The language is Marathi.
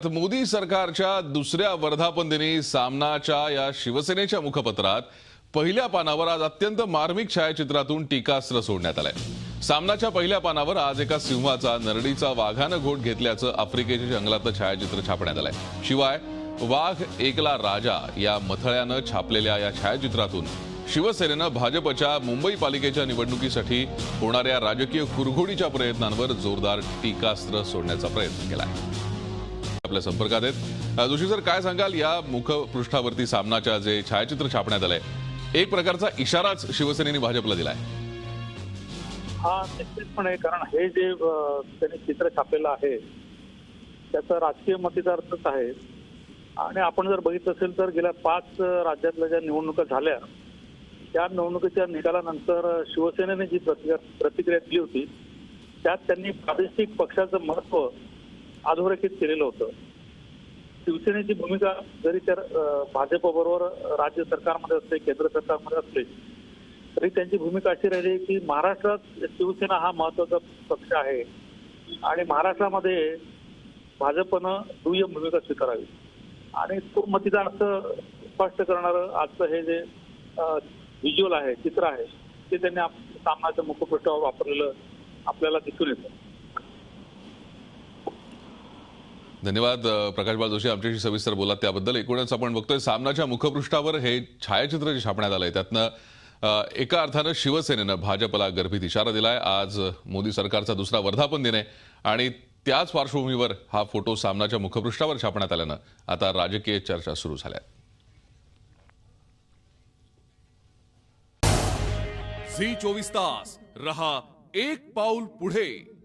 मोदी सरकारच्या दुसऱ्या वर्धापन दिनी सामनाच्या या शिवसेनेच्या मुखपत्रात पहिल्या पानावर आज अत्यंत मार्मिक छायाचित्रातून टीकास्त्र सोडण्यात आलंय। सामनाच्या पहिल्या पानावर आज एका सिंहाचा नरडीचा वाघानं घोट घेतल्याचं आफ्रिकेच्या जंगलातलं छायाचित्र छापण्यात आलंय। शिवाय वाघ एकला राजा या मथळ्यानं छापलेल्या या छायाचित्रातून शिवसेनेनं भाजपच्या मुंबई पालिकेच्या निवडणुकीसाठी होणाऱ्या राजकीय कुरघोडीच्या प्रयत्नांवर जोरदार टीकास्त्र सोडण्याचा प्रयत्न केलाय। आपल्या संपर्कात आहेत जोशी सर, काय सांगाल या मुखपृष्ठावरती सामनाच्या जे छायाचित्र छापण्यात आलंय, एक प्रकारचा इशाराच शिवसेनेने भाजपला दिलाय? हा निश्चितपणे, कारण हे जे त्यांनी चित्र छापलेलं आहे त्याचा राजकीय मतितार्थच आहे। आणि आपण जर बघितलं असेल तर गेल्या 5 राज्यातल्या ज्या निवडणुका झाल्या त्या निवडणुकीच्या निकालानंतर शिवसेनेने जी प्रतिक्रिया दिली होती त्यात त्यांनी प्रादेशिक पक्षाचं महत्त्व अधोरेखित केलेलं होतं। शिवसेनेची भूमिका जरी तर भाजपबरोबर राज्य सरकारमध्ये असते, केंद्र सरकारमध्ये असते, तरी त्यांची भूमिका अशी राहिली की महाराष्ट्रात शिवसेना हा महत्त्वाचा पक्ष आहे आणि महाराष्ट्रामध्ये भाजपनं दुय्यम भूमिका स्वीकारावी आणि तो मतदारार्थ स्पष्ट करणारं आजचं हे जे व्हिज्युअल आहे, चित्र आहे, ते त्यांनी सामनाच्या मुखपृष्ठावर वापरलेलं आपल्याला दिसून येतं। धन्यवाद प्रकाशबाळ जोशी, आमच्याशी सविस्तर बोलात त्याबद्दल। एकूणच आपण बघतोय सामनाच्या मुखपृष्ठावर हे छायाचित्र जे छापण्यात आलंय त्यातनं एका अर्थानं शिवसेनेनं भाजपला गर्भित इशारा दिलाय। आज मोदी सरकारचा दुसरा वर्धापन दिन आहे आणि त्याच पार्श्वभूमीवर हा फोटो सामनाच्या मुखपृष्ठावर छापण्यात आल्यानं आता राजकीय चर्चा सुरू झाल्या। झी 24 तास रहा एक पाऊल पुढे।